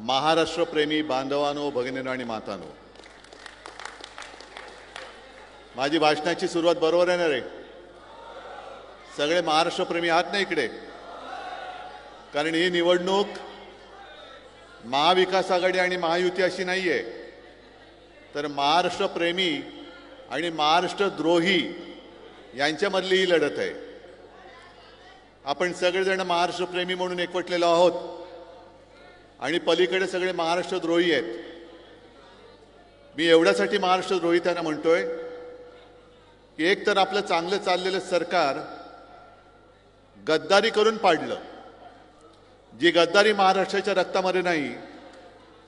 महाराष्ट्रप्रेमी बांधवांनो, भगिनींनो आणि मातांनो, माझी भाषणाची सुरुवात बरोबर आहे ना रे? सगळे महाराष्ट्रप्रेमी आहात ना इकडे? कारण ही निवडणूक महाविकास आघाडी आणि महायुती अशी नाहीये, तर महाराष्ट्रप्रेमी आणि महाराष्ट्रद्रोही यांच्यामधली ही लढत आहे. आपण सगळेजण महाराष्ट्रप्रेमी म्हणून एकवटलेलो आहोत आणि पलीकडे सगळे महाराष्ट्रद्रोही आहेत. मी एवढ्यासाठी महाराष्ट्रद्रोही त्यांना म्हणतोय की एक तर आपलं चांगलं चाललेलं सरकार गद्दारी करून पाडलं. जी गद्दारी महाराष्ट्राच्या रक्तामध्ये नाही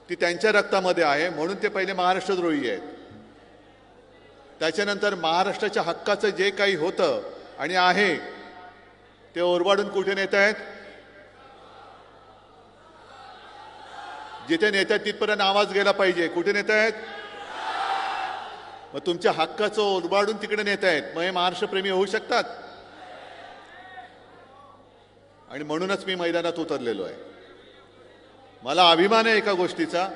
ती त्यांच्या रक्तामध्ये आहे, म्हणून ते पहिले महाराष्ट्रद्रोही आहेत. त्याच्यानंतर महाराष्ट्राच्या हक्काचं जे काही होतं आणि आहे ते ओरबाडून कुठे नेत आहेत? जिथे नेत्यात तिथपर्यंत आवाज गेला पाहिजे. कुठे नेत आहेत? मग तुमच्या हक्काचं ओरबाडून तिकडे नेत आहेत. मग हे महाराष्ट्रप्रेमी होऊ शकतात? आणि म्हणूनच मी मैदानात उतरलेलो आहे. मला अभिमान आहे एका गोष्टीचा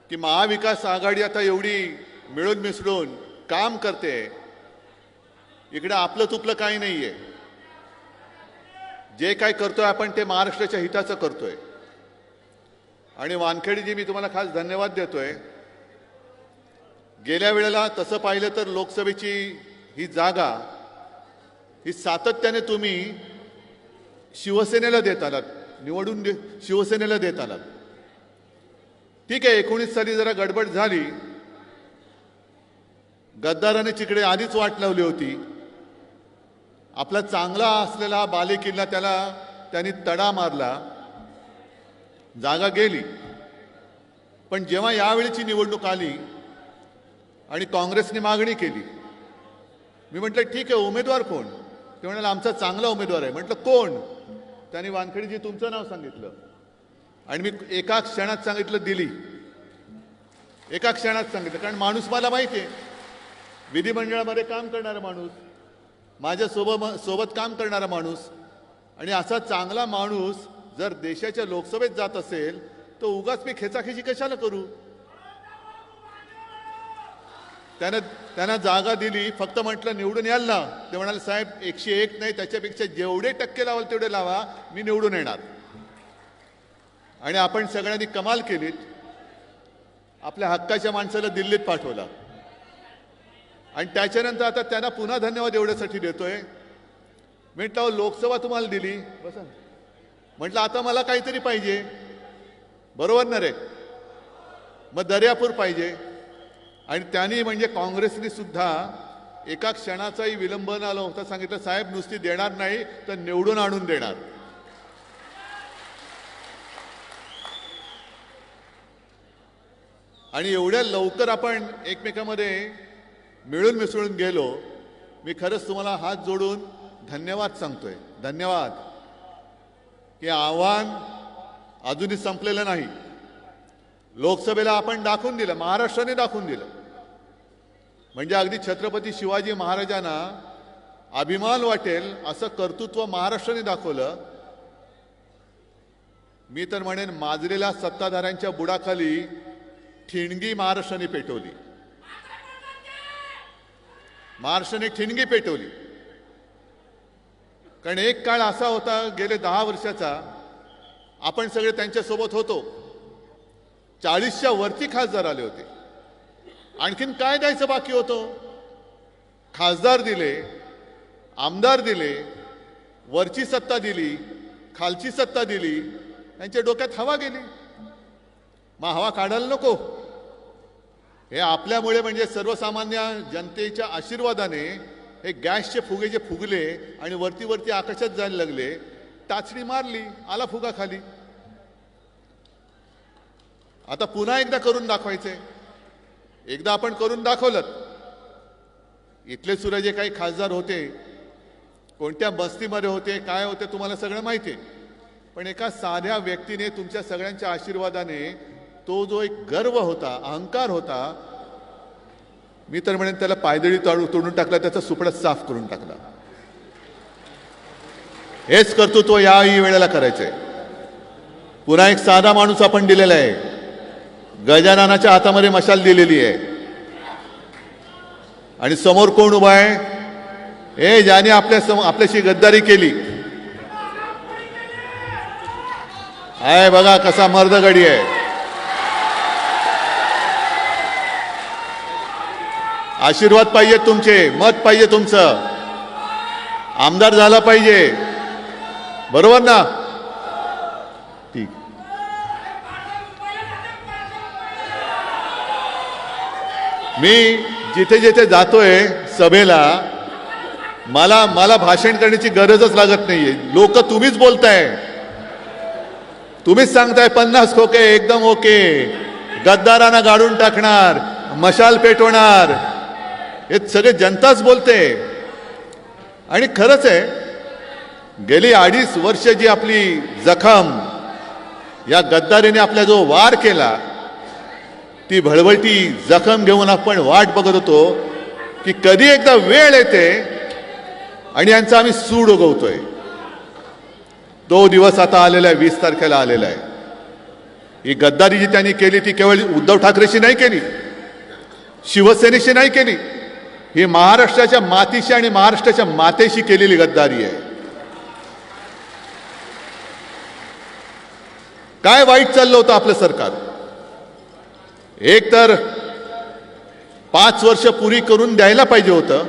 की महाविकास आघाडी आता एवढी मिळून मिसळून काम करते. इकडे आपलं तुपलं काही नाहीये. जे काय करतोय आपण ते महाराष्ट्राच्या हिताचं करतोय. आणि वानखेडेजी, मी तुम्हाला खास धन्यवाद देतोय. गेल्या वेळेला तसं पाहिलं तर लोकसभेची ही जागा ही सातत्याने तुम्ही शिवसेनेला देत आलात, निवडून शिवसेनेला देत आलात. ठीक आहे, 19 साली जरा गडबड झाली. गद्दाराने तिकडे आधीच वाट लावली होती. आपला चांगला असलेला बालेकिल्ला त्याला त्यांनी तडा मारला, जागा गेली. पण जेव्हा यावेळीची निवडणूक आली आणि काँग्रेसने मागणी केली, मी म्हटलं ठीक आहे, उमेदवार कोण? ते म्हणाले आमचा चांगला उमेदवार आहे. म्हटलं कोण? त्यांनी वानखेडेजी तुमचं नाव सांगितलं आणि मी एका क्षणात सांगितलं दिली. एका क्षणात सांगितलं, कारण माणूस मला माहिती आहे. विधिमंडळामध्ये काम करणारा माणूस, माझ्या सोबत काम करणारा माणूस, आणि असा चांगला माणूस जर देशाच्या लोकसभेत जात असेल तर उगाच मी खेचाखेची कशाला करू? त्यांना जागा दिली. फक्त म्हटलं निवडून याल ना? ते म्हणाले साहेब 101 नाही, त्याच्यापेक्षा जेवढे टक्के लावाल तेवढे लावा, मी निवडून येणार. आणि आपण सगळ्यांनी कमाल केलीत. आपल्या हक्काच्या माणसाला दिल्लीत पाठवला. आणि त्याच्यानंतर आता त्यांना पुन्हा धन्यवाद एवढ्यासाठी देतोय. म्हटलं लोकसभा तुम्हाला दिली, बसा. म्हटलं आता मला काहीतरी पाहिजे, बरोबर ना रे? मग दर्यापूर पाहिजे. आणि त्यांनी म्हणजे काँग्रेसने सुद्धा एका क्षणाचाही विलंब न होता सांगितलं साहेब नुसती देणार नाही तर निवडून आणून देणार. आणि एवढ्या लवकर आपण एकमेकांमध्ये मिळून मिसळून गेलो. मी खरंच तुम्हाला हात जोडून धन्यवाद सांगतोय. धन्यवाद. की आव्हान अजूनही संपलेलं नाही. लोकसभेला आपण दाखवून दिलं, महाराष्ट्राने दाखवून दिलं. म्हणजे अगदी छत्रपती शिवाजी महाराजांना अभिमान वाटेल असं कर्तृत्व महाराष्ट्राने दाखवलं. मी तर म्हणेन माजलेल्या सत्ताधाऱ्यांच्या बुडाखाली ठिणगी महाराष्ट्राने पेटवली. महाराष्ट्राने ठिणगी पेटवली. कारण एक काळ असा होता गेले 10 वर्षाचा, आपण सगळे त्यांच्यासोबत होतो. 40च्या वरती खासदार आले होते. आणखीन काय द्यायचं बाकी होतं? खासदार दिले, आमदार दिले, वरची सत्ता दिली, खालची सत्ता दिली. त्यांच्या डोक्यात हवा गेली. मग हवा काढायला नको? हे आपल्यामुळे म्हणजे सर्वसामान्य जनतेच्या आशीर्वादाने हे गॅसचे फुगे जे फुगले आणि वरती वरती आकाशात जायला लागले. टाचणी मारली, आला फुगा खाली. आता पुन्हा एकदा करून दाखवायचंय. एकदा आपण करून दाखवलं. इथले सुद्धा जे काही खासदार होते, कोणत्या बस्तीमध्ये होते, काय होते, तुम्हाला सगळं माहिती आहे. पण एका साध्या व्यक्तीने तुमच्या सगळ्यांच्या आशीर्वादाने तो जो एक गर्व होता, अहंकार होता, मी तर म्हणेन त्याला पायदळी तोडून टाकला, त्याचा सुपडा साफ करून टाकला. हेच कर्तृत्व याही वेळेला करायचंय. पुन्हा एक साधा माणूस आपण दिलेला आहे. गजाननाच्या हातामध्ये मशाल दिलेली आहे आणि समोर कोण उभा आहे? हे ज्याने आपल्याशी गद्दारी केली आहे. बघा कसा मर्दगडी आहे. आशीर्वाद पाहिजे तुमचे, मत पाहिजे तुमचं, आमदार झाला पाहिजे. बरोबर ना? ठीक. मी जिथे जिथे जातोय सभेला मला भाषण करण्याची गरजच लागत नाहीये. लोक तुम्हीच बोलताय, तुम्हीच सांगताय 50 खोके एकदम ओके, गद्दारांना गाडून टाकणार, मशाल पेटवणार, हे सगळे जनताच बोलते. आणि खरंच आहे, गेली 2.5 वर्ष जी आपली जखम या गद्दारीने आपल्या जो वार केला, ती भळभळती जखम घेऊन आपण वाट बघत होतो की कधी एकदा वेळ येते आणि यांचा आम्ही सूड उगवतोय. तो दिवस आता आलेला आहे, 20 तारखेला आलेला आहे. ही गद्दारी जी त्यांनी केली ती केवळ उद्धव ठाकरेशी नाही केली, शिवसेनेशी नाही केली, ही महाराष्ट्राच्या मातीशी आणि महाराष्ट्राच्या मातेशी केलेली गद्दारी आहे. काय वाईट चाललं होतं आपलं सरकार? एक तर 5 वर्ष पुरी करून द्यायला पाहिजे होतं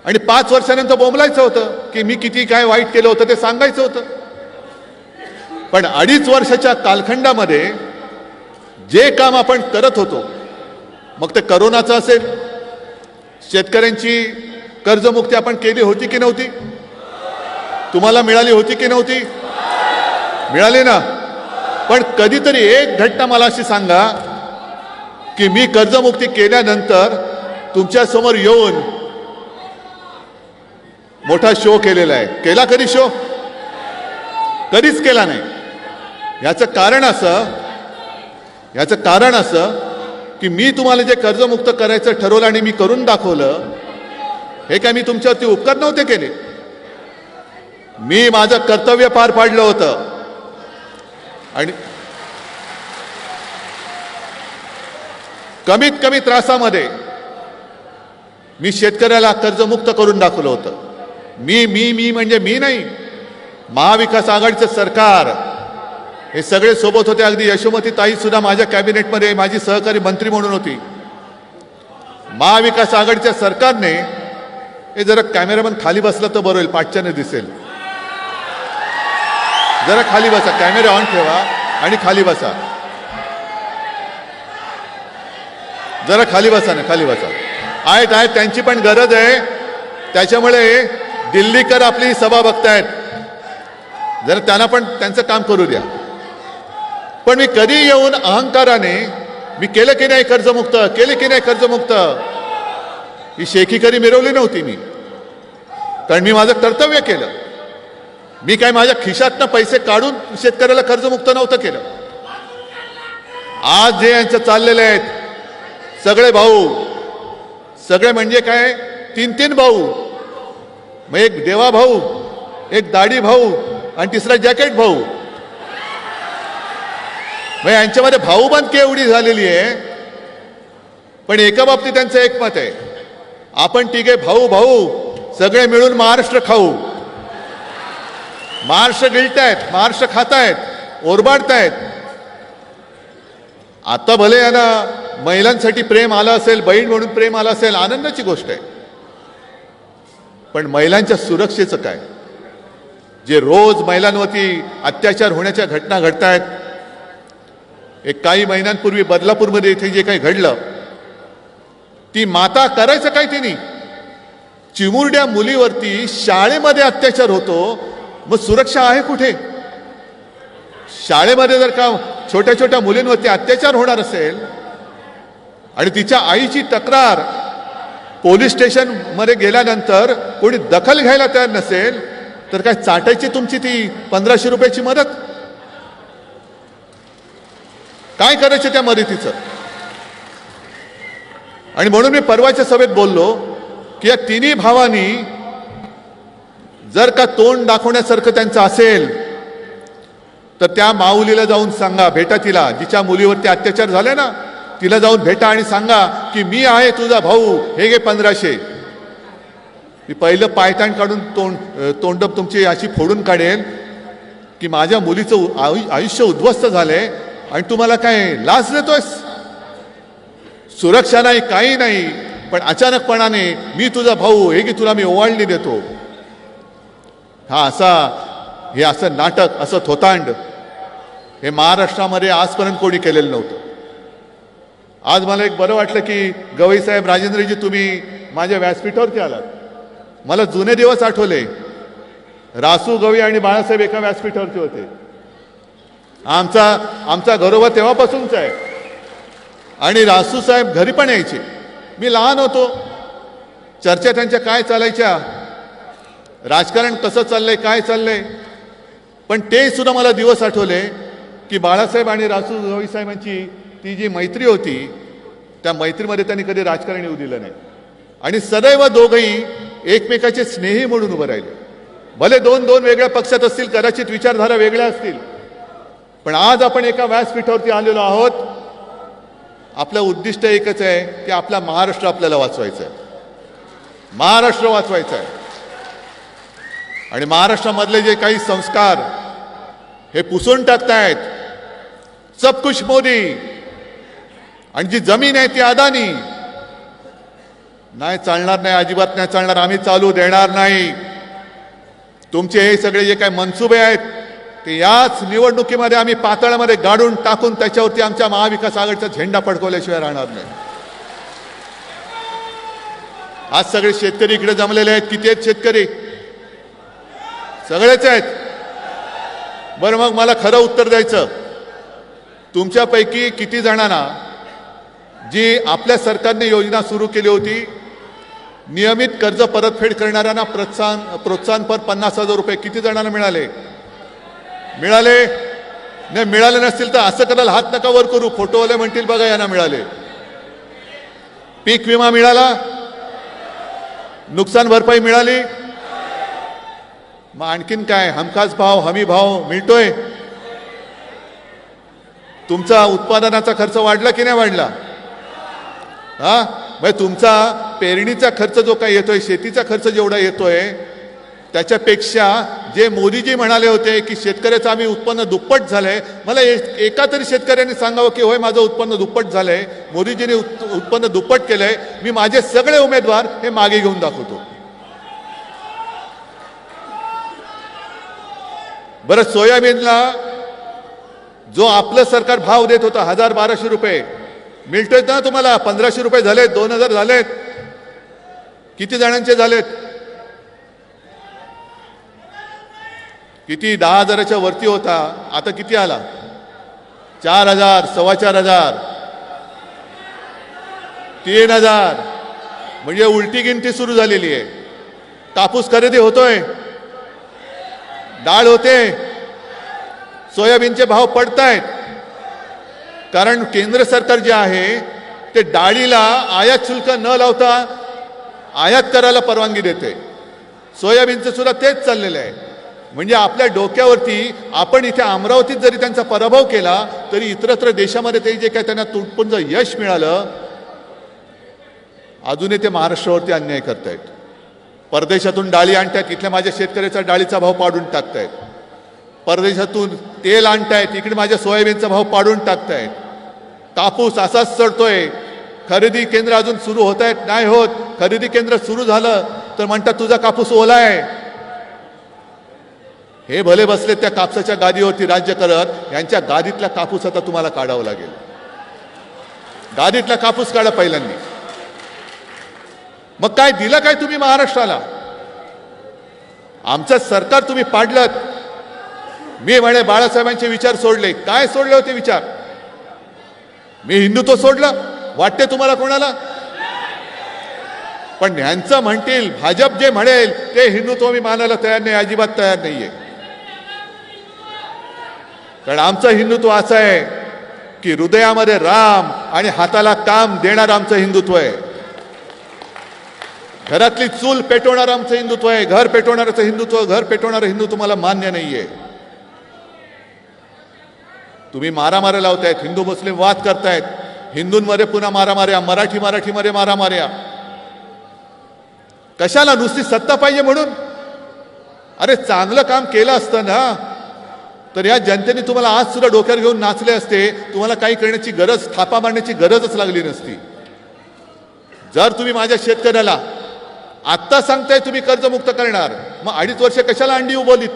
आणि 5 वर्षानंतर बोंबलायचं होतं की मी किती काय वाईट केलं होतं ते सांगायचं होतं. पण 2.5 वर्षाच्या कालखंडामध्ये जे काम आपण करत होतो, मग ते करोनाचं असेल, शेतकऱ्यांची कर्जमुक्ती आपण केली होती की नव्हती? तुम्हाला मिळाली होती की नव्हती? मिळाली ना. पण कधीतरी एक घटना मला अशी सांगा की मी कर्जमुक्ती केल्यानंतर तुमच्या समोर येऊन मोठा शो केलेला आहे. केला कधी शो? कधीच केला नाही. याचं कारण असं की मी तुम्हाला जे कर्जमुक्त करायचं ठरवलं आणि मी करून दाखवलं, हे काय मी तुमच्यावरती उपकार नव्हते केले. मी माझं कर्तव्य पार पाडलं होतं आणि कमीत कमी त्रासामध्ये मी शेतकऱ्याला कर्जमुक्त करून दाखवलं होतं. मी म्हणजे मी नाही, महाविकास आघाडीचं सरकार, हे सगळे सोबत होते. अगदी यशोमती ताई सुद्धा माझ्या कॅबिनेटमध्ये माझी सहकारी मंत्री म्हणून होती. महाविकास आघाडीच्या सरकारने, हे जरा कॅमेरामन खाली बसला तर बरं होईल, पाठच्याने दिसेल. जरा खाली बसा, कॅमेरा ऑन ठेवा आणि खाली बसा. जरा खाली बसा ना, खाली बसा. आहेत त्यांची पण गरज आहे, त्याच्यामुळे दिल्लीकर आपली सभा बघतायत, जरा त्यांना पण त्यांचं काम करू द्या. पण मी कधी येऊन अहंकाराने मी केलं की नाही कर्जमुक्त, केले की नाही कर्जमुक्त, ही शेखी कधी मिरवली नव्हती मी. कारण मी माझं कर्तव्य केलं. मी काय माझ्या खिशातनं पैसे काढून शेतकऱ्याला कर्जमुक्त नव्हतं केलं. आज जे यांचं चाललेलं आहेत, सगळे भाऊ, सगळे म्हणजे काय 3 भाऊ, मग एक देवा भाऊ, एक दाढी भाऊ आणि तिसरा जॅकेट भाऊ. मग यांच्यामध्ये भाऊबंदकी एवढी झालेली आहे. पण एका बाबतीत त्यांचं एकमत आहे, आपण तिघे भाऊ सगळे मिळून महाराष्ट्र खाऊ. महाराष्ट्र गिळतायत, महाराष्ट्र खातायत, ओरबाडतायत. आता भले यांना महिलांसाठी प्रेम आलं असेल, बहीण म्हणून प्रेम आलं असेल, आनंदाची गोष्ट आहे. पण महिलांच्या सुरक्षेचं काय? जे रोज महिलांवरती अत्याचार होण्याच्या घटना घडत आहेत. एक काही महिन्यांपूर्वी बदलापूरमध्ये इथे जे काही घडलं, ती माता करायचं काय तिने? चिमुरड्या मुलीवरती शाळेमध्ये अत्याचार होतो, मग सुरक्षा आहे कुठे? शाळेमध्ये जर का छोट्या छोट्या मुलींवरती अत्याचार होणार असेल आणि तिच्या आईची तक्रार पोलीस स्टेशनमध्ये गेल्यानंतर कोणी दखल घ्यायला तयार नसेल, तर काय चाटायची तुमची ती 1500 रुपयाची मदत? काय करायचं त्या मदतीचं? आणि म्हणून मी परवाच्या सभेत बोललो की या तिन्ही भावांनी जर का तोंड दाखवण्यासारखं त्यांचं असेल तर त्या माऊलीला जाऊन सांगा, भेटा तिला, जिच्या मुलीवरती अत्याचार झाले ना, तिला जाऊन भेटा आणि सांगा की मी आहे तुझा भाऊ, हे घे 1500. मी पहिलं पायताण काढून तोंड तुमची अशी फोडून काढेल की माझ्या मुलीचं आयुष्य उद्ध्वस्त झालंय आणि तुम्हाला काय लाच देतोयस? सुरक्षा नाही, काही नाही, पण अचानकपणाने मी तुझा भाऊ, हे की तुला मी ओवाळणी देतो. हे असं नाटक, असं थोतांड हे महाराष्ट्रामध्ये आजपर्यंत कोणी केलेलं नव्हतं. आज मला एक बरं वाटलं की गवई साहेब, राजेंद्रजी, तुम्ही माझ्या व्यासपीठावरती आलात. मला जुने दिवस आठवले. रासू, गवई आणि बाळासाहेब एका व्यासपीठावरती होते. आमचा घरोबा तेव्हापासूनच आहे. आणि रासू साहेब घरी पण यायचे. मी लहान होतो. चर्चा त्यांच्या काय चालायच्या, राजकारण कसं चाललंय, काय चाललंय. पण ते सुद्धा मला दिवस आठवले की बाळासाहेब आणि रासू गवई साहेबांची ती जी मैत्री होती, त्या मैत्रीमध्ये त्यांनी कधी राजकारण येऊ दिलं नाही. आणि सदैव दोघंही एकमेकाचे स्नेही म्हणून उभं राहिले. भले दोन वेगळ्या पक्षात असतील, कदाचित विचारधारा वेगळ्या असतील, पण आज आपण एका व्यासपीठावरती आलेलो आहोत. आपलं उद्दिष्ट एकच आहे की आपला महाराष्ट्र आपल्याला वाचवायचा आहे. महाराष्ट्र वाचवायचा आहे. आणि महाराष्ट्रामधले जे काही संस्कार हे पुसून टाकतायत, सब कुछ मोदी, आणि जी जमीन आहे ती अदानी, नाही चालणार, नाही, अजिबात नाही चालणार. आम्ही चालू देणार नाही. तुमचे हे सगळे जे काही मनसुबे आहेत ते याच निवडणुकीमध्ये आम्ही पातळामध्ये गाडून टाकून त्याच्यावरती आमच्या महाविकास आघाडीचा झेंडा फडकवल्याशिवाय राहणार नाही. आज सगळे शेतकरी इकडे जमलेले आहेत. किती आहेत शेतकरी? सगळेच आहेत. बरं, मग मला खरं उत्तर द्यायचं. तुमच्यापैकी किती जणांना जी आपल्या सरकारने योजना सुरू केली होती, नियमित कर्ज परतफेड करणाऱ्यांना प्रोत्साहनपर 50,000 रुपये, किती जणांना मिळाले? नाही मिळाले नसतील तर असं करायला हात नका वर करू. फोटोवाले म्हणतील बघा यांना मिळाले. पीक विमा मिळाला? नुकसान भरपाई मिळाली? मग आणखीन काय? हमखास भाव, हमी भाव मिळतोय? तुमचा उत्पादनाचा खर्च वाढला की नाही वाढला? म्हणजे तुमचा पेरणीचा खर्च जो काही येतोय, शेतीचा खर्च जेवढा येतोय, त्याच्यापेक्षा जे मोदीजी म्हणाले होते की शेतकऱ्याचं आम्ही उत्पन्न दुप्पट झालंय, मला एका तरी शेतकऱ्यांनी सांगावं की होय माझं उत्पन्न दुप्पट झालंय, मोदीजींनी उत्पन्न दुप्पट केलंय, मी माझे सगळे उमेदवार हे मागे घेऊन दाखवतो. बरं, सोयाबीनला जो आपलं सरकार भाव देत होता 1,000-1,200 रुपये, मिळतोय ना तुम्हाला? 1,500 रुपये झालेत, 2,000 झालेत. किती जणांचे झालेत? किती? 10,000च्या वरती होता, आता किती आला? 4,000, 4,500, 3,000. म्हणजे उलटी गिनती सुरू झालेली आहे. कापूस खरेदी होतोय, डाळ होते, सोयाबीनचे भाव पडतायत. कारण केंद्र सरकार जे आहे ते डाळीला आयात शुल्क न लावता आयात करायला परवानगी देते. सोयाबीनचं सुद्धा तेच चाललेलं आहे. म्हणजे आपल्या डोक्यावरती आपण इथे अमरावतीत जरी त्यांचा पराभव केला तरी इतरत्र देशामध्ये ते जे काय त्यांना तुटपुंज यश मिळालं, अजूनही ते महाराष्ट्रावरती अन्याय करतायत. परदेशातून डाळी आणतायत, इथल्या माझ्या शेतकऱ्याचा डाळीचा भाव पाडून टाकतायत. परदेशातून तेल आणतायत, इकडे माझ्या सोयाबीनचा भाव पाडून टाकतायत. कापूस असाच चढतोय. खरेदी केंद्र अजून सुरू होत आहेत? नाही होत. खरेदी केंद्र सुरू झालं तर म्हणतात तुझा कापूस ओला आहे. हे भले बसले त्या कापसाच्या गादीवरती राज्य करत, यांच्या गादीतला कापूस आता तुम्हाला काढावा लागेल. गादीतला कापूस काढा पहिल्यांदा. मग काय दिलं काय तुम्ही महाराष्ट्राला? आमचं सरकार तुम्ही पाडलं. मी म्हणे बाळासाहेबांचे विचार सोडले. काय सोडले होते विचार? मी हिंदुत्व सोडलं वाटते तुम्हाला कोणाला? पण ह्यांचं म्हणतील, भाजप जे म्हणेल ते हिंदुत्व मी मानायला तयार नाही, अजिबात तयार नाहीये. कारण आमचं हिंदुत्व असं आहे की हृदयामध्ये राम आणि हाताला काम देणारं आमचं हिंदुत्व आहे. घरातली चूल पेटवणारं आमचं हिंदुत्व आहे. घर पेटवणारं हिंदुत्व मला मान्य नाहीये. तुम्ही मारामाऱ्या लावतायत, हिंदू मुस्लिम वाद करतायत, हिंदूंमध्ये पुन्हा मारामाऱ्या, मराठीमध्ये मारामाऱ्या. कशाला? नुसती सत्ता पाहिजे म्हणून? अरे चांगलं काम केलं असतं ना तर या जनतेने तुम्हाला आज सुद्धा डोक्यावर घेऊन नाचले असते, तुम्हाला काही करण्याची गरज, थापा मारण्याची गरजच लागली नसती. जर तुम्ही माझ्या शेतकऱ्याला आत्ता सांगताय तुम्ही कर्जमुक्त करणार, मग 2.5 वर्ष कशाला अंडी उभवलीत?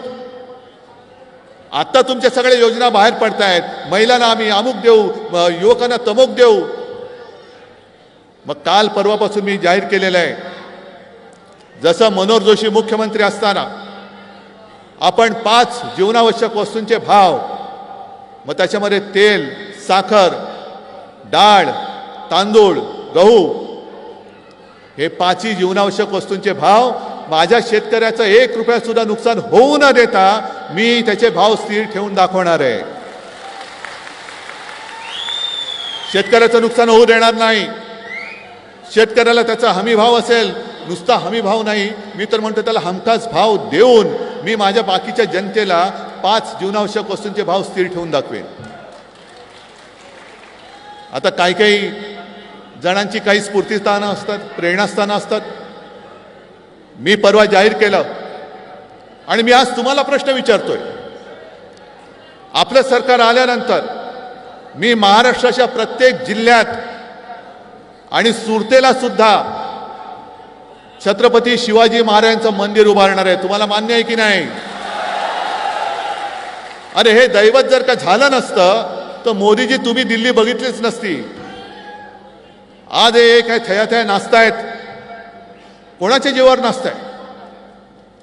आता तुमच्या सगळ्या योजना बाहेर पडतायत, महिलांना आम्ही अमुक देऊ, युवकांना तमुक देऊ. मग काल परवापासून मी जाहीर केलेलं आहे, जसं मनोहर जोशी मुख्यमंत्री असताना आपण 5 जीवनावश्यक वस्तूंचे भाव, मग त्याच्यामध्ये तेल, साखर, डाळ, तांदूळ, गहू, हे 5ही जीवनावश्यक वस्तूंचे भाव माझ्या शेतकऱ्याचं 1 रुपया सुद्धा नुकसान होऊ न देता मी त्याचे भाव स्थिर ठेवून दाखवणार आहे. शेतकऱ्याचं नुकसान होऊ देणार नाही. शेतकऱ्याला त्याचा हमी भाव असेल, नुसता हमी भाव नाही, मी तर म्हणतो त्याला हमखास भाव देऊन मी माझ्या बाकीच्या जनतेला 5 जीवनावश्यक वस्तूंचे भाव स्थिर ठेवून दाखवेन. आता काही जणांची काही स्फूर्तिस्थानं असतात, प्रेरणास्थानं असतात. मी परवा जाहीर केलं आणि मी आज तुम्हाला प्रश्न विचारतोय. आपलं सरकार आल्यानंतर मी महाराष्ट्राच्या प्रत्येक जिल्ह्यात आणि सुरतेला सुद्धा छत्रपती शिवाजी महाराजांचं मंदिर उभारणार आहे. तुम्हाला मान्य आहे की नाही? अरे हे दैवत जर का झालं नसतं तर मोदीजी तुम्ही दिल्ली बघितलीच नसती. आज हे काय थया नाचतायत, कोणाच्या जीवावर नाचताय?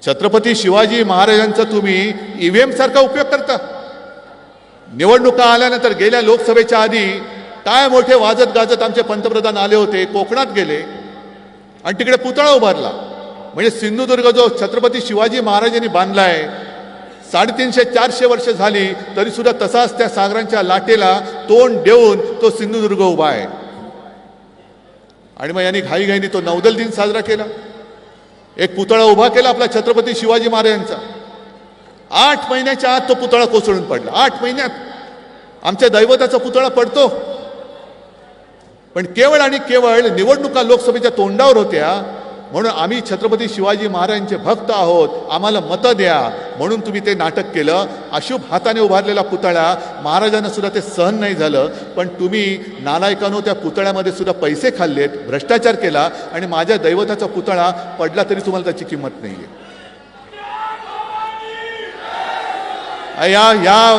छत्रपती शिवाजी महाराजांचा तुम्ही ईव्हीएम सारखा उपयोग करता. निवडणुका आल्यानंतर गेल्या लोकसभेच्या आधी काय मोठे वाजत गाजत आमचे पंतप्रधान आले होते, कोकणात गेले आणि तिकडे पुतळा उभारला. म्हणजे सिंधुदुर्ग जो छत्रपती शिवाजी महाराजांनी बांधलाय, 350-400 वर्ष झाली तरी सुद्धा तसाच त्या सागरांच्या लाटेला तोंड देऊन तो सिंधुदुर्ग उभा आहे. आणि मग यांनी घाईघाईने तो नौदल दिन साजरा केला, एक पुतळा उभा केला आपला छत्रपती शिवाजी महाराजांचा. 8 महिन्याच्या आत तो पुतळा कोसळून पडला. 8 महिन्यात आमच्या दैवताचा पुतळा पडतो. पण केवळ आणि केवळ निवडणुका लोकसभेच्या तोंडावर होत्या म्हणून आम्ही छत्रपती शिवाजी महाराजांचे भक्त आहोत, आम्हाला मतं द्या म्हणून तुम्ही ते नाटक केलं. अशुभ हाताने उभारलेला पुतळा महाराजांना सुद्धा ते सहन नाही झालं. पण तुम्ही नालायकांनो त्या पुतळ्यामध्ये सुद्धा पैसे खाल्लेत, भ्रष्टाचार केला आणि माझ्या दैवताचा पुतळा पडला तरी तुम्हाला त्याची किंमत नाहीये.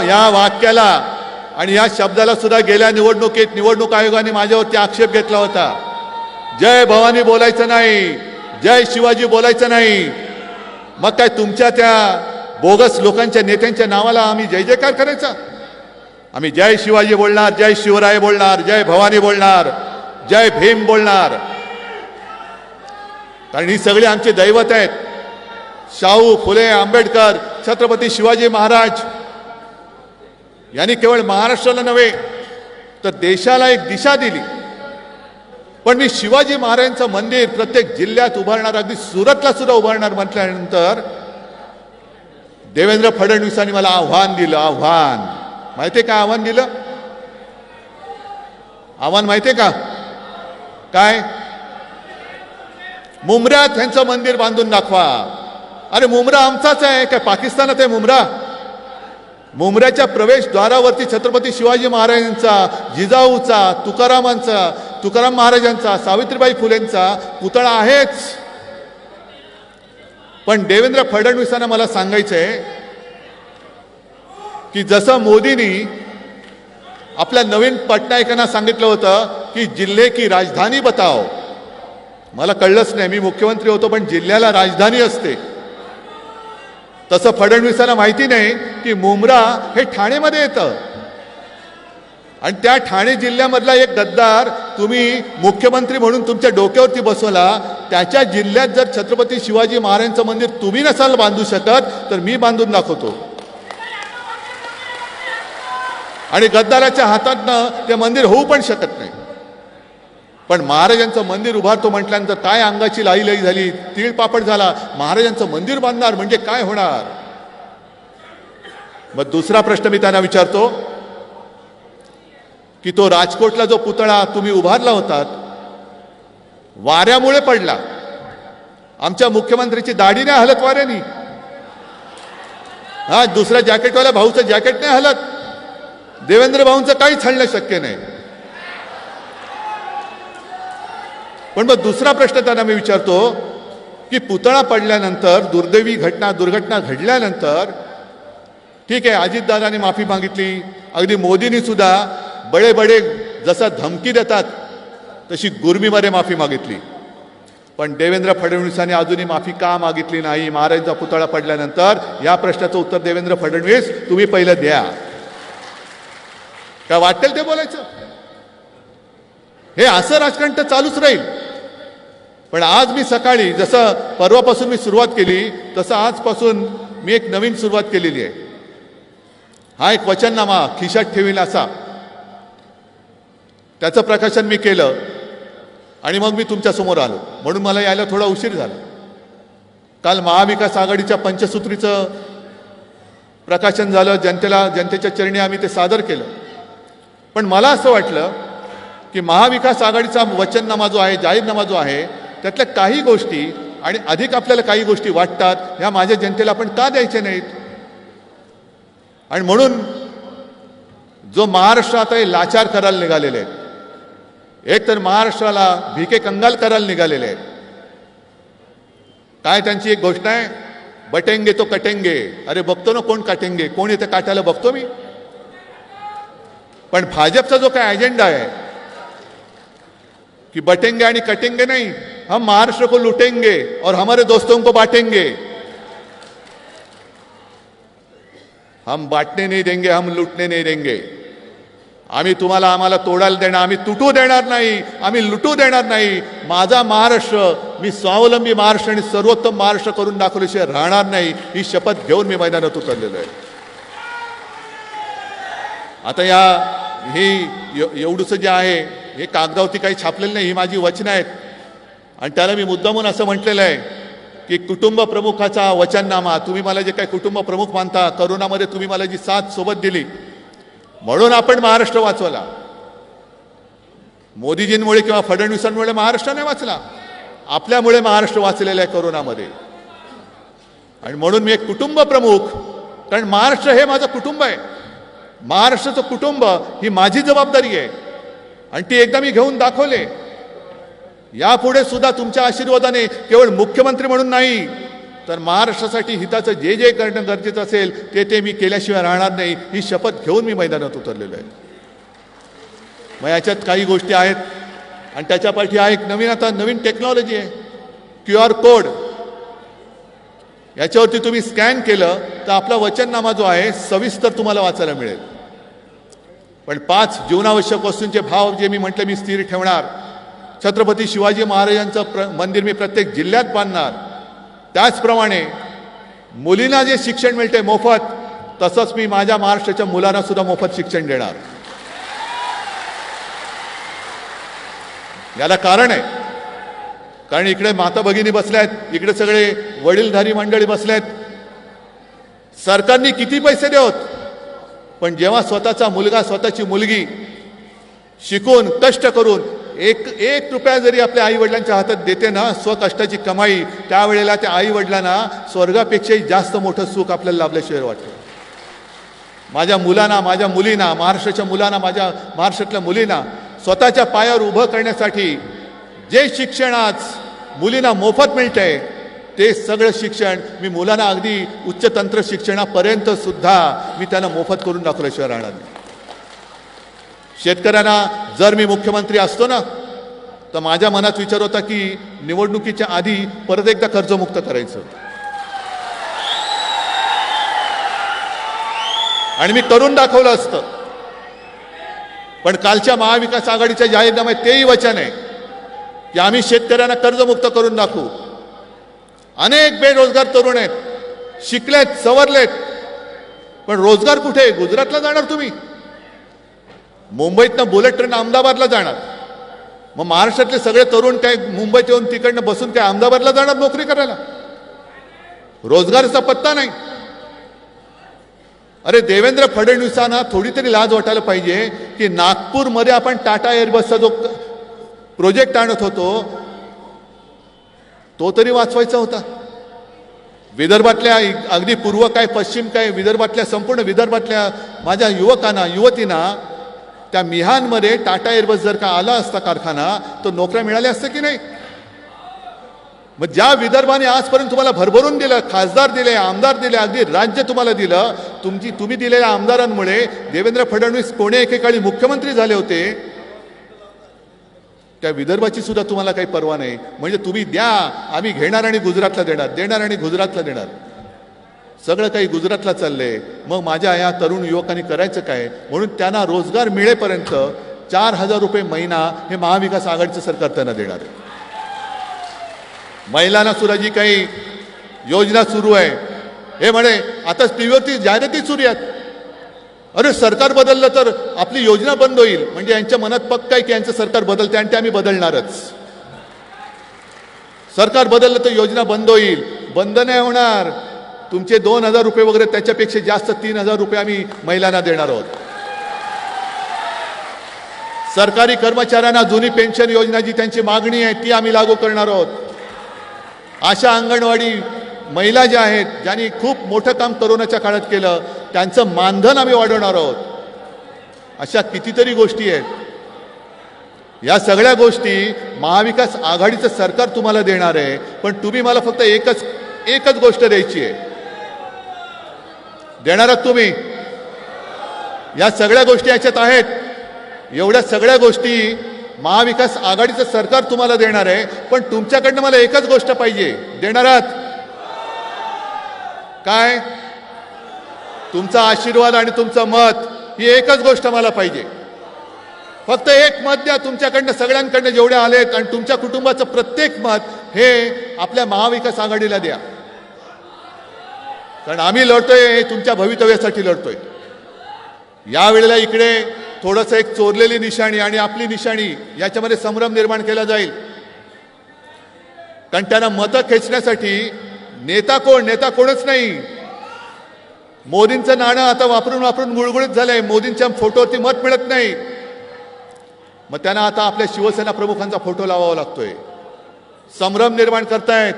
या वाक्याला आणि या शब्दाला सुद्धा गेल्या निवडणुकीत निवडणूक आयोगाने माझ्यावरती आक्षेप घेतला होता. जय भवानी बोलायचं नाही, जय शिवाजी बोलायचं नाही. मग काय तुमच्या त्या बोगस लोकांच्या नेत्यांच्या नावाला आम्ही जय जयकार करायचा? आम्ही जय शिवाजी बोलणार, जय शिवराय बोलणार, जय भवानी बोलणार, जय भीम बोलणार. कारण ही सगळी आमचे दैवत आहेत. शाहू फुले आंबेडकर, छत्रपती शिवाजी महाराज यांनी केवळ महाराष्ट्राला नव्हे तर देशाला एक दिशा दिली. पण मी शिवाजी महाराजांचं मंदिर प्रत्येक जिल्ह्यात उभारणार, अगदी सुरतला सुद्धा उभारणार म्हटल्यानंतर देवेंद्र फडणवीसांनी मला आव्हान दिलं. आव्हान माहितीये का? आव्हान दिलं. आव्हान माहितीये का काय? मुंब्र्यात ह्यांचं मंदिर बांधून दाखवा. अरे मुंब्रा आमचाच आहे काय? पाकिस्तानात आहे मुंब्रा? मुंब्र्याच्या प्रवेशद्वारावरती छत्रपती शिवाजी महाराजांचा, जिजाऊचा, तुकाराम महाराजांचा, सावित्रीबाई फुलेंचा पुतळा आहेच. पण देवेंद्र फडणवीसांना मला सांगायचंय की जसं मोदींनी आपल्या नवीन पटनायकांना सांगितलं होतं की जिल्हे की राजधानी बताओ, मला कळलंच नाही, मी मुख्यमंत्री होतो पण जिल्ह्याला राजधानी असते. तसं फडणवीसांना माहिती नाही की मुंब्रा हे ठाणेमध्ये येतं आणि त्या ठाणे जिल्ह्यामधला एक गद्दार तुम्ही मुख्यमंत्री म्हणून तुमच्या डोक्यावरती बसवला. त्याच्या जिल्ह्यात जर छत्रपती शिवाजी महाराजांचं मंदिर तुम्ही नसाल बांधू शकत तर मी बांधून दाखवतो. आणि गद्दाराच्या हातातनं ते मंदिर होऊ पण शकत नाही. पण महाराजांचं मंदिर उभारतो म्हटल्यानंतर काय अंगाची लाई झाली, तीळ पापड झाला. महाराजांचं मंदिर बांधणार म्हणजे काय होणार? मग दुसरा प्रश्न मी त्यांना विचारतो की तो राजकोटला जो पुतळा तुम्ही उभारला होतात वाऱ्यामुळे पडला. आमच्या मुख्यमंत्र्याची दाढी नाही हलत वाऱ्यानी. हा दुसऱ्या जॅकेटवाल्या भाऊचं जॅकेट नाही हलत. देवेंद्र भाऊंचं काहीच हलणं शक्य नाही. पण मग दुसरा प्रश्न त्यांना मी विचारतो की पुतळा पडल्यानंतर दुर्दैवी दुर्घटना घडल्यानंतर ठीक आहे, अजितदादांनी माफी मागितली, अगदी मोदींनी सुद्धा बडे बडे जसा धमकी देतात तशी गुरमीमध्ये माफी मागितली. पण देवेंद्र फडणवीसांनी अजूनही माफी का मागितली नाही? महाराजांचा पुतळा पडल्यानंतर या प्रश्नाचं उत्तर देवेंद्र फडणवीस तुम्ही पहिलं द्या. काय वाटेल ते बोलायचं? हे असं राजकारण तर चालूच राहील. पण आज मी सकाळी जसं परवापासून मी सुरुवात केली तसं आजपासून मी एक नवीन सुरुवात केलेली आहे. हा एक वचननामा खिशात ठेवील असा, त्याचं प्रकाशन मी केलं आणि मग मी तुमच्यासमोर आलो. म्हणून मला यायला थोडा उशीर झाला. काल महाविकास आघाडीच्या पंचसूत्रीचं प्रकाशन झालं, जनतेच्या चरणी आम्ही ते सादर केलं. पण मला असं वाटलं की महाविकास आघाडीचा वचननामा जो आहे, जाहीरनामा जो आहे, त्यातल्या काही गोष्टी आणि अधिक आपल्याला काही गोष्टी वाटतात ह्या माझ्या जनतेला आपण का द्यायच्या नाहीत? आणि म्हणून जो महाराष्ट्र आता हे लाचार करायला निघालेले आहेत, एक तर महाराष्ट्राला भिके कंगाल करायला निघालेले आहेत. काय त्यांची एक घोषणा आहे, बटेंगे तो कटेंगे. अरे बघतो ना कोण काटेंगे, कोण येतं काटायला बघतो मी. पण भाजपचा जो काय अजेंडा आहे कि बटेंगे आणि कटेंगे नहीं, हम महाराष्ट्र को लूटेंगे और हमारे दोस्तों को बांटेंगे. हम बांटने नहीं देंगे, हम लूटने नहीं देंगे. आम्ही तुम्हाला आम्हाला तोडायला देणार, आम्ही तुटू देणार नाही, आम्ही लुटू देणार नाही. माझा महाराष्ट्र मी स्वावलंबी महाराष्ट्र आणि सर्वोत्तम महाराष्ट्र करून दाखवल्याशिवाय राहणार नाही, ही शपथ घेऊन मी मैदानात उतरलेलो आहे. आता एवढंसं जे आहे हे कागदावरती काही छापलेलं नाही, ही माझी वचनं आहेत. आणि त्याला मी मुद्दामून असं म्हटलेलं आहे की कुटुंब प्रमुखाचा वचननामा. तुम्ही मला जे काही कुटुंब प्रमुख मानता, करोनामध्ये तुम्ही मला जी साथ सोबत दिली म्हणून आपण महाराष्ट्र वाचवला. मोदीजींमुळे किंवा फडणवीसांमुळे महाराष्ट्र नाही वाचला, आपल्यामुळे महाराष्ट्र वाचलेला आहे करोनामध्ये. आणि म्हणून मी एक कुटुंब प्रमुख, कारण महाराष्ट्र हे माझं कुटुंब आहे. महाराष्ट्राचं कुटुंब ही माझी जबाबदारी आहे आणि ती एकदा मी घेऊन दाखवले. यापुढे सुद्धा तुमच्या आशीर्वादाने केवळ मुख्यमंत्री म्हणून नाही तर महाराष्ट्रासाठी हिताचं जे जे करणं गरजेचं असेल ते मी केल्याशिवाय राहणार नाही, ही शपथ घेऊन मी मैदानात उतरलेलो आहे. मग याच्यात काही गोष्टी आहेत आणि त्याच्या पाठी आहे एक नवीन टेक्नॉलॉजी आहे, QR कोड. याच्यावरती तुम्ही स्कॅन केलं तर आपला वचननामा जो आहे सविस्तर तुम्हाला वाचायला मिळेल. पण 5 जीवनावश्यक वस्तूंचे भाव जे मी म्हटलं मी स्थिर ठेवणार. छत्रपती शिवाजी महाराजांचं मंदिर मी प्रत्येक जिल्ह्यात बांधणार. त्याचप्रमाणे मुलींना जे शिक्षण मिळते मोफत, तसंच मी माझ्या महाराष्ट्राच्या मुलांना सुद्धा मोफत शिक्षण देणार. याला कारण आहे, कारण इकडे माता भगिनी बसल्यात, इकडे सगळे वडीलधारी मंडळी बसल्यात. सरकारने किती पैसे देवत, पण जेव्हा स्वतःचा मुलगा स्वतःची मुलगी शिकून कष्ट करून एक रुपया जरी आपल्या आई वडिलांच्या हातात देते ना, स्वकष्टाची कमाई, त्यावेळेला त्या आई वडिलांना स्वर्गापेक्षाही जास्त मोठं सुख आपल्याला लाभल्याशिवाय वाटतं. माझ्या मुलांना, माझ्या मुलींना, महाराष्ट्राच्या मुलांना, माझ्या महाराष्ट्रातल्या मुलींना स्वतःच्या पायावर उभं करण्यासाठी जे शिक्षण आज मुलींना मोफत मिळतंय ते सगळं शिक्षण मी मुलांना अगदी उच्च तंत्र शिक्षणापर्यंत सुद्धा मी त्यांना मोफत करून दाखवल्याशिवाय राहणार नाही. शेतकऱ्यांना जर मी मुख्यमंत्री असतो ना तर माझ्या मनात विचार होता की निवडणुकीच्या आधी परत एकदा कर्जमुक्त करायचं, आणि मी करून दाखवलं असतं. पण कालच्या महाविकास आघाडीच्या जाहीरनाम्यात तेही वचन आहे की आम्ही शेतकऱ्यांना कर्जमुक्त करून दाखवू. अनेक बेरोजगार तरुण आहेत, शिकलेत, सवरलेत, पण रोजगार कुठे? गुजरातला जाणार तुम्ही, मुंबईतनं बुलेट ट्रेन अहमदाबादला जाणार. मग महाराष्ट्रातले सगळे तरुण काय मुंबईत येऊन तिकडनं बसून काय अहमदाबादला जाणार नोकरी करायला? रोजगाराचा पत्ता नाही. अरे देवेंद्र फडणवीसांना थोडी तरी लाज वाटायला पाहिजे की नागपूरमध्ये आपण टाटा एअरबसचा जो प्रोजेक्ट आणत होतो तो तरी वाचवायचा होता. विदर्भातल्या अगदी पूर्व काय पश्चिम काय विदर्भातल्या संपूर्ण विदर्भातल्या माझ्या युवकांना युवतींना त्या मिहानमध्ये टाटा एअरबस जर का आला असता कारखाना तर नोकऱ्या मिळाल्या असत्या की नाही. मग ज्या विदर्भाने आजपर्यंत तुम्हाला भरभरून दिलं, खासदार दिले, आमदार दिले, अगदी राज्य तुम्हाला दिलं, तुम्ही दिलेल्या आमदारांमुळे देवेंद्र फडणवीस कोणे एकेकाळी मुख्यमंत्री झाले होते, त्या विदर्भाची सुद्धा तुम्हाला काही पर्वा नाही. म्हणजे तुम्ही द्या, आम्ही घेणार आणि गुजरातला देणार, देणार आणि गुजरातला देणार, सगळं काही गुजरातला चाललंय. मग माझ्या या तरुण युवकांनी करायचं काय? म्हणून त्यांना रोजगार मिळेपर्यंत 4,000 रुपये महिना हे महाविकास आघाडीचं सरकार त्यांना देणार आहे. महिलांना सुद्धा जी काही योजना सुरू आहे, हे म्हणे आता टीव्हीवरती जाहिराती सुरू आहेत, अरे सरकार बदललं तर आपली योजना बंद होईल. म्हणजे यांच्या मनात पक्का आहे की यांचं सरकार बदलते आणि ते आम्ही बदलणारच. सरकार बदललं तर योजना बंद होईल. बंद नाही होणार. तुमचे 2,000 रुपये वगैरे त्याच्यापेक्षा जास्त 3,000 रुपये आम्ही महिलांना देणार आहोत. सरकारी कर्मचाऱ्यांना जुनी पेन्शन योजना जी त्यांची मागणी आहे ती आम्ही लागू करणार आहोत. आशा अंगणवाडी महिला ज्या आहेत, ज्यांनी खूप मोठं काम कोरोनाच्या काळात केलं, त्यांचं मानधन आम्ही वाढवणार आहोत. अशा कितीतरी गोष्टी आहेत. या सगळ्या गोष्टी महाविकास आघाडीचं सरकार तुम्हाला देणार आहे. पण तुम्ही मला फक्त एकच गोष्ट द्यायची आहे. देणार आहात तुम्ही? या सगळ्या गोष्टी याच्यात आहेत. एवढ्या सगळ्या गोष्टी महाविकास आघाडीचं सरकार तुम्हाला देणार आहे. पण तुमच्याकडनं मला एकच गोष्ट पाहिजे. देणार आहात काय? तुमचा आशीर्वाद आणि तुमचं मत, ही एकच गोष्ट मला पाहिजे. फक्त एक मत द्या तुमच्याकडनं, सगळ्यांकडनं जेवढे आलेत, आणि तुमच्या कुटुंबाचं प्रत्येक मत हे आपल्या महाविकास आघाडीला द्या. कारण आम्ही लढतोय हे तुमच्या भवितव्यासाठी लढतोय. यावेळेला इकडे थोडंसं एक चोरलेली निशाणी आणि आपली निशाणी याच्यामध्ये संभ्रम निर्माण केला जाईल. कारण त्यांना मतं खेचण्यासाठी नेता कोणच नाही. मोदींचं नाणं आता वापरून वापरून गुळगुळीत झालंय. मोदींच्या फोटोवरती मत मिळत नाही. मग त्यांना आता आपल्या शिवसेना प्रमुखांचा फोटो लावावा लागतोय. संभ्रम निर्माण करतायत.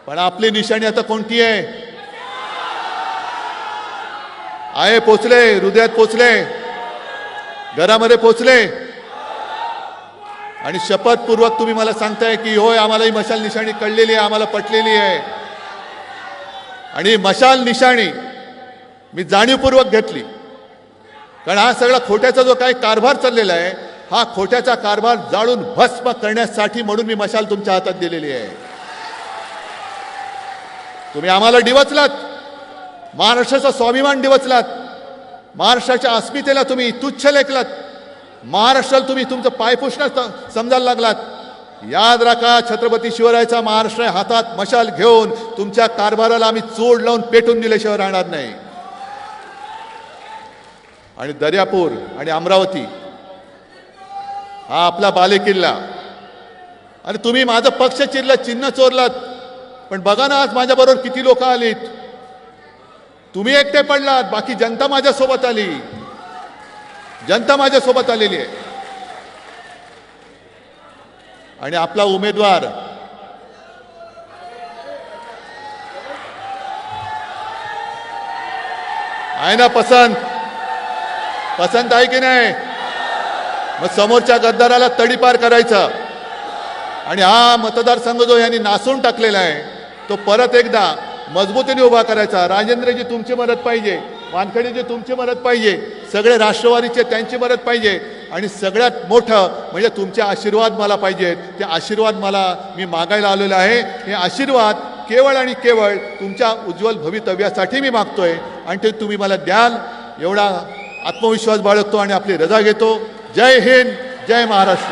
पण आपली निशाणी आता कोणती आहे? पोचले, हृदयात पोचले, घरामध्ये पोचले. आणि शपथपूर्वक तुम्ही मला सांगताय की होय आम्हाला ही मशाल निशाणी कळलेली आहे, आम्हाला पटलेली आहे. आणि मशाल निशाणी मी जाणीवपूर्वक घेतली. कारण हा सगळा खोट्याचा जो काही कारभार चाललेला आहे, हा खोट्याचा कारभार जाळून भस्म करण्यासाठी म्हणून मी मशाल तुमच्या हातात दिलेली आहे. तुम्ही आम्हाला डिवचलात, महाराष्ट्राचा स्वाभिमान डिवचलात, महाराष्ट्राच्या अस्मितेला तुम्ही तुच्छ लेखलात, महाराष्ट्राला तुम्ही तुमचं पायपुसणं समजायला लागलात. याद राखा, छत्रपती शिवरायाचा महाराष्ट्र हातात मशाल घेऊन तुमच्या कारभाराला आम्ही चोड लावून पेटून दिल्याशिवाय राहणार नाही. आणि दर्यापूर आणि अमरावती हा आपला बालेकिल्ला. आणि तुम्ही माझं पक्ष चिरलं, चिन्ह चोरलात. पण बघा ना आज माझ्याबरोबर किती लोक आलीत. तुम्ही एकटे पडलात, बाकी जनता माझ्यासोबत आली. जनता माझ्यासोबत आलेली आहे. आणि आपला उमेदवार आहे ना पसंत आहे की नाही? मग समोरच्या गद्दाराला तडीपार करायचा. आणि हा मतदारसंघ जो यांनी नासून टाकलेला आहे तो परत एकदा मजबूतीने उभा करायचा. राजेंद्रजी तुमची मदत पाहिजे, वानखेडेजी तुमची मदत पाहिजे, सगळे राष्ट्रवादीचे त्यांची मदत पाहिजे. आणि सगळ्यात मोठं म्हणजे तुमचे आशीर्वाद मला पाहिजेत. ते आशीर्वाद मी मागायला आलेलो आहे. हे आशीर्वाद केवळ आणि केवळ तुमच्या उज्ज्वल भवितव्यासाठी मी मागतोय. आणि ते तुम्ही मला द्याल एवढा आत्मविश्वास बाळगतो आणि आपली रजा घेतो. जय हिंद, जय महाराष्ट्र.